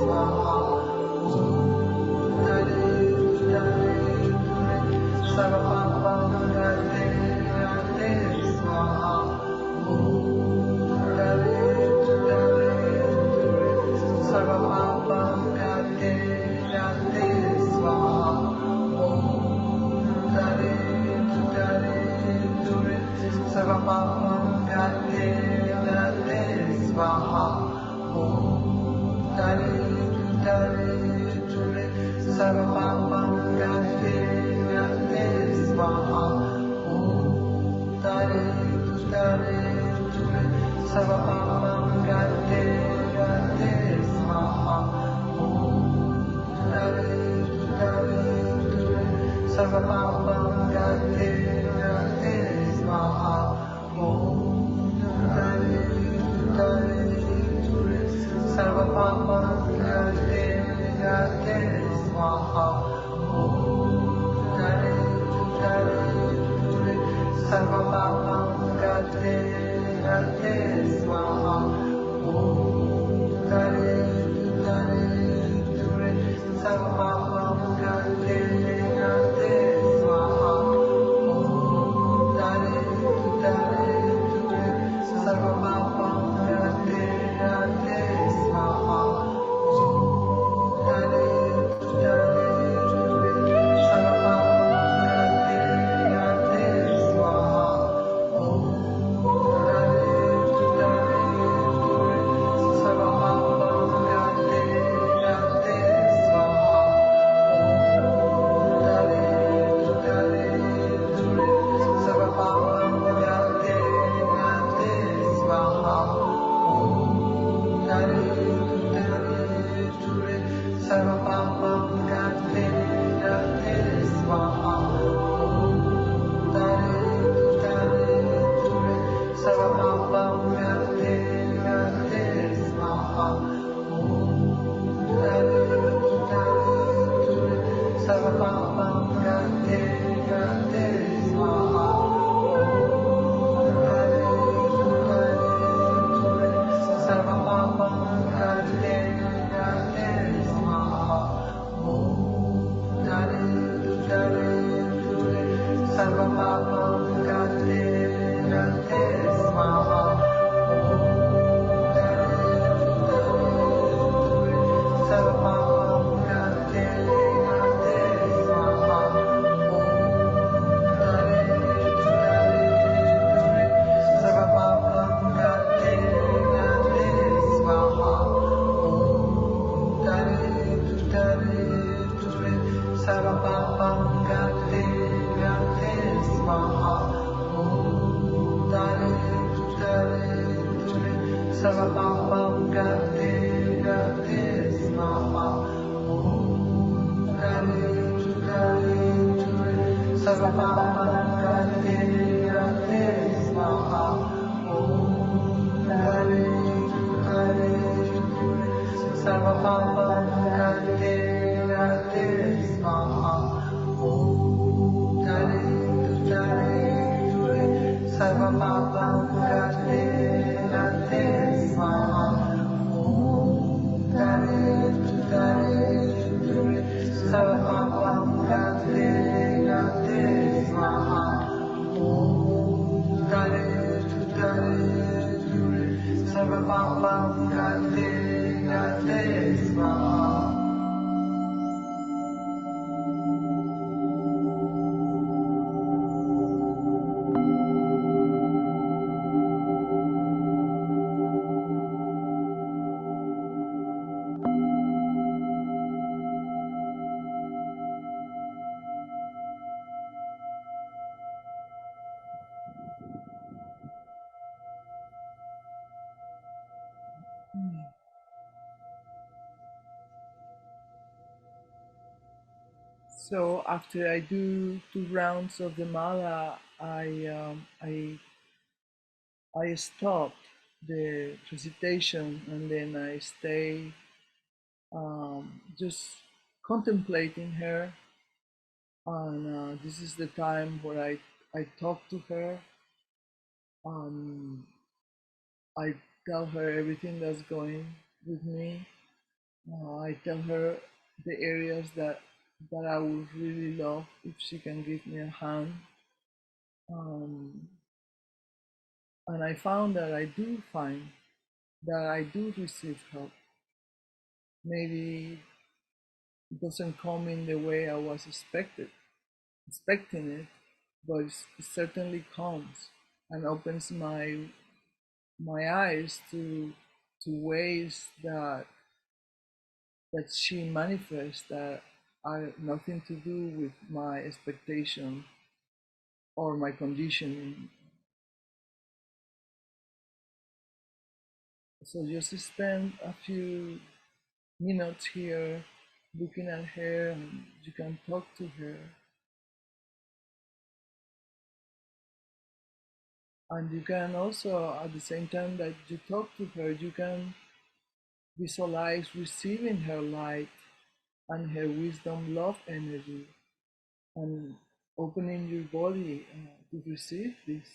Swaha. So after I do 2 rounds of the mala, I stop the recitation and then I stay just contemplating her. And this is the time where I talk to her. I tell her everything that's going with me. I tell her the areas that I would really love if she can give me a hand. And I found that I do receive help. Maybe it doesn't come in the way I was expecting it, but it certainly comes and opens my eyes to ways that that she manifests that are nothing to do with my expectation or my conditioning. So just spend a few minutes here looking at her, and you can talk to her. And you can also, at the same time that you talk to her, you can visualize receiving her light and her wisdom, love energy, and opening your body to receive this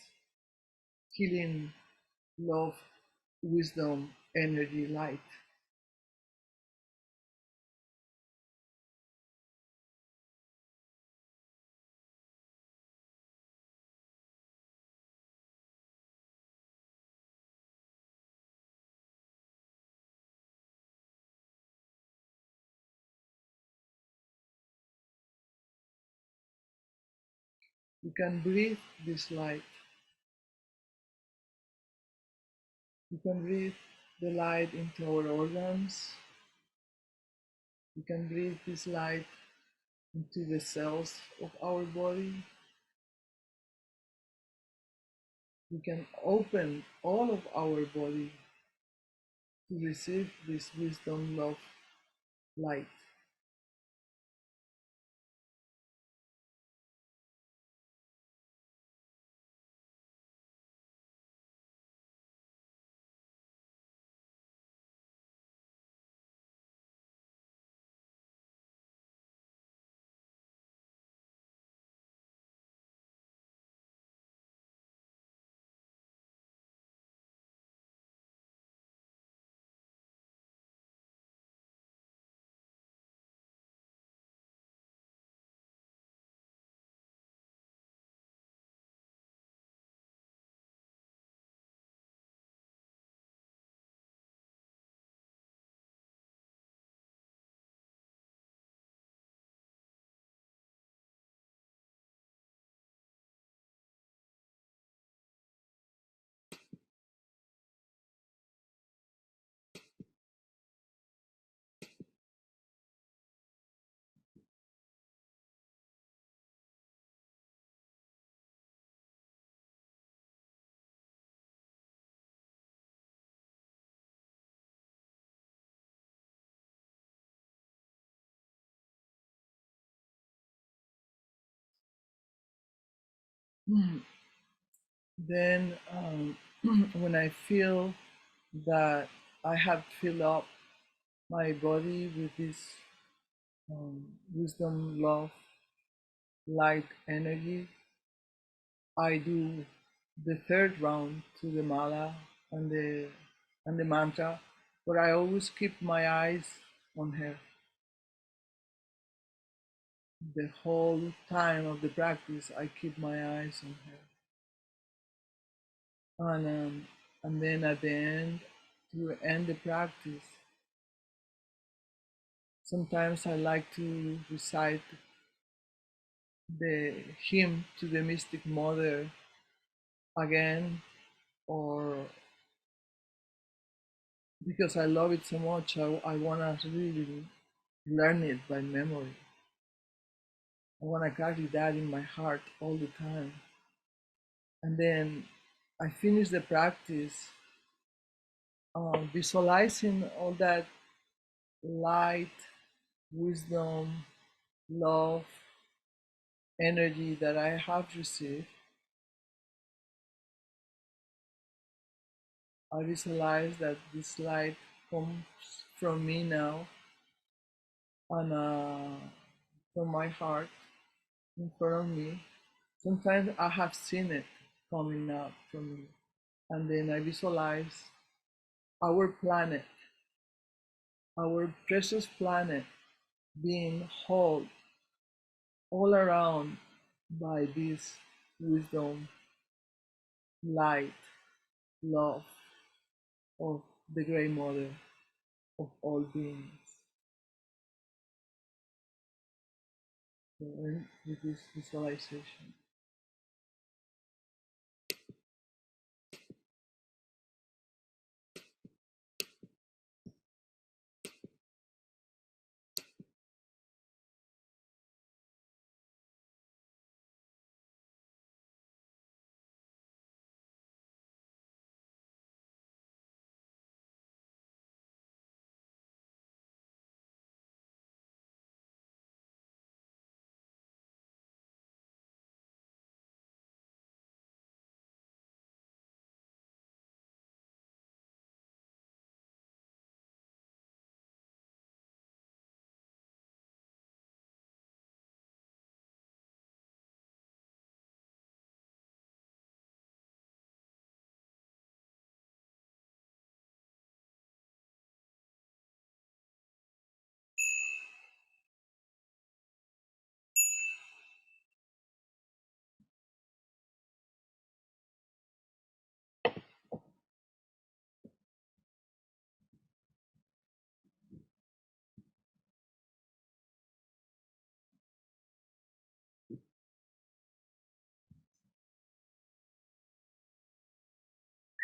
healing, love, wisdom, energy, light. You can breathe this light. You can breathe the light into our organs. You can breathe this light into the cells of our body. We can open all of our body to receive this wisdom, love, light. Then when I feel that I have filled up my body with this wisdom, love, light energy, I do the third round to the mala and the mantra, but I always keep my eyes on her. The whole time of the practice, I keep my eyes on her. And then at the end, to end the practice, sometimes I like to recite the hymn to the Mystic Mother again, or because I love it so much, I want to really learn it by memory. I want to carry that in my heart all the time. And then I finish the practice visualizing all that light, wisdom, love, energy that I have received. I visualize that this light comes from me now and from my heart in front of me. Sometimes I have seen it coming out from me. And then I visualize our planet, our precious planet, being held all around by this wisdom, light, love of the Great Mother of all beings. So end with this visualization.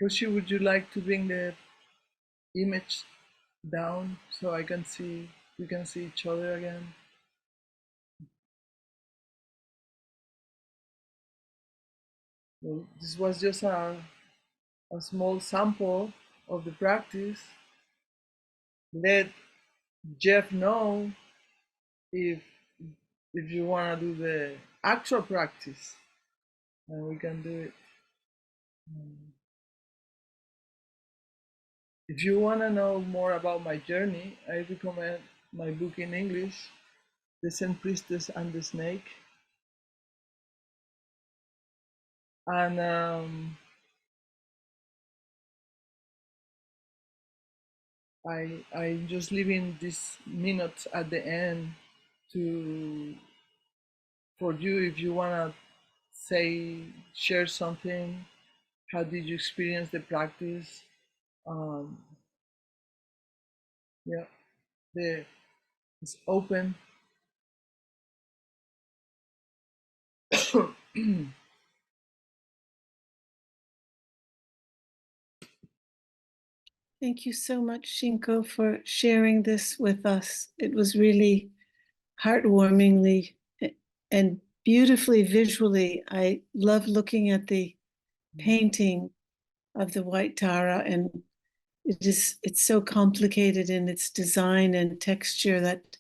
Roshi, would you like to bring the image down so I can see, we can see each other again? Well, this was just a small sample of the practice. Let Jeff know if you want to do the actual practice, and we can do it. If you want to know more about my journey, I recommend my book in English, The Zen Priestess and the Snake. And I'm just leaving these minutes at the end for you, if you want to share something. How did you experience the practice? Yeah, it's open. Thank you so much, Shinko, for sharing this with us. It was really heartwarmingly and beautifully visually. I love looking at the painting of the white Tara, and it's so complicated in its design and texture that,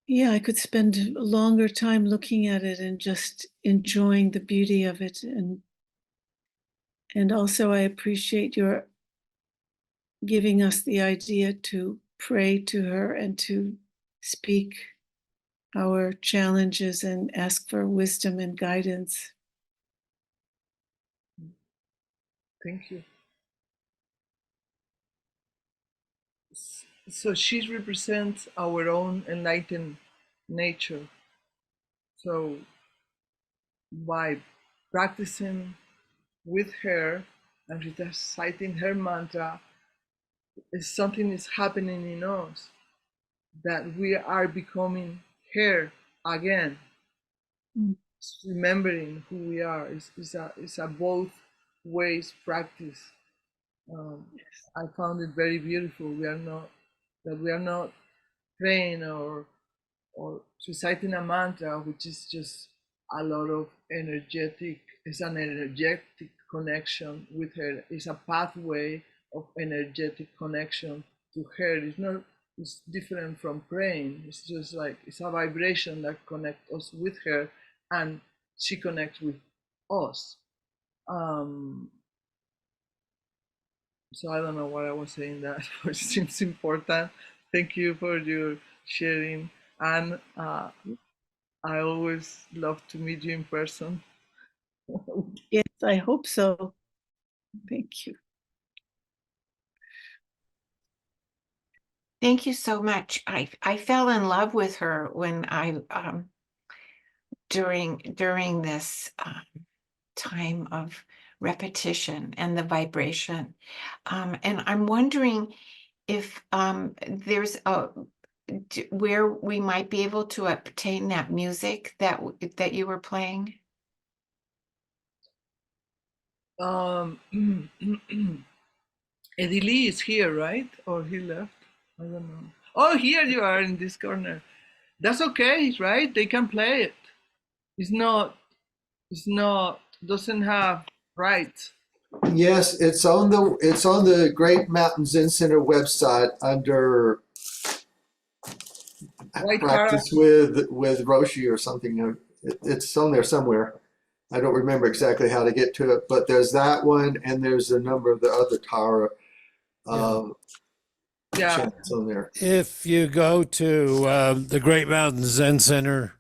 yeah, I could spend a longer time looking at it and just enjoying the beauty of it. And also I appreciate your giving us the idea to pray to her and to speak our challenges and ask for wisdom and guidance. Thank you. So she represents our own enlightened nature. So by practicing with her and reciting her mantra, something is happening in us, that we are becoming her again. Remembering who we are is a both ways practice. I found it very beautiful. We are not praying or reciting a mantra, which is just a lot of it's an energetic connection with her. It's a pathway of energetic connection to her. It's different from praying. It's just like, it's a vibration that connects us with her, and she connects with us. So I don't know what I was saying that, but it seems important. Thank you for your sharing. And I always love to meet you in person. Yes, I hope so. Thank you. Thank you so much. I fell in love with her when I during this time of repetition and the vibration, and I'm wondering if there's where we might be able to obtain that music that you were playing. Eddie Lee is here, right? Or he left? I don't know. Oh, here you are in this corner. That's okay, right? They can play it. It's not, doesn't have rights. Yes, it's on the Great Mountain Zen Center website under White practice with Roshi or something. It's on there somewhere. I don't remember exactly how to get to it, but there's that one, and there's a number of the other Tara chants on there. If you go to the Great Mountain Zen Center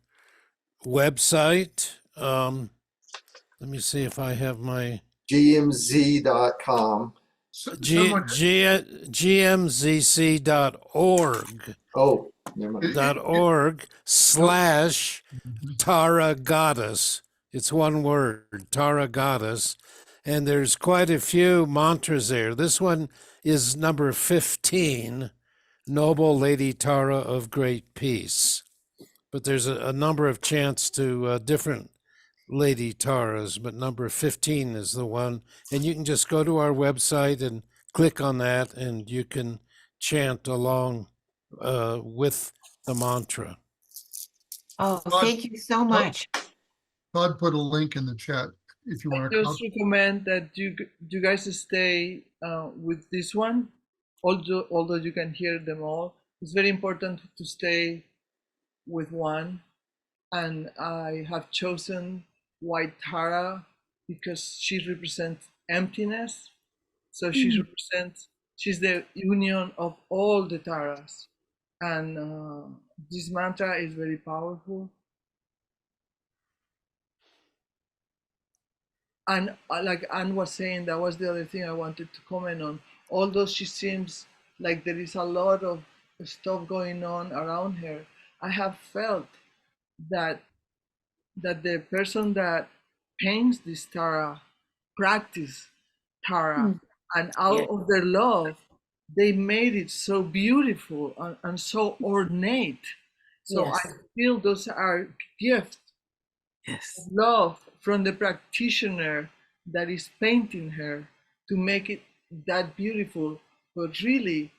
website, let me see if I have my gmz.com. gmzc.org. Oh, never mind. .org / Tara Goddess. It's one word, Tara Goddess. And there's quite a few mantras there. This one is number 15, Noble Lady Tara of Great Peace. But there's a number of chants to different Lady Tara's, but number 15 is the one. And you can just go to our website and click on that, and you can chant along with the mantra. Oh, Todd- thank you so much. Todd put a link in the chat if you I want to just recommend that you guys stay with this one, although you can hear them all. It's very important to stay with one, and I have chosen White Tara because she represents emptiness. So she's the union of all the Taras, and this mantra is very powerful. And like Anne was saying, that was the other thing I wanted to comment on. Although she seems like there is a lot of stuff going on around her, I have felt that the person that paints this Tara practice Tara, and out of their love, they made it so beautiful and so ornate. So I feel those are gifts of love from the practitioner that is painting her to make it that beautiful. But really,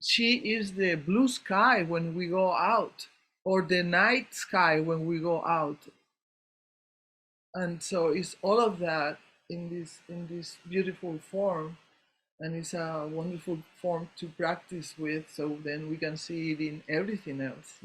she is the blue sky when we go out, or the night sky when we go out. And so it's all of that in this beautiful form, and it's a wonderful form to practice with, so then we can see it in everything else.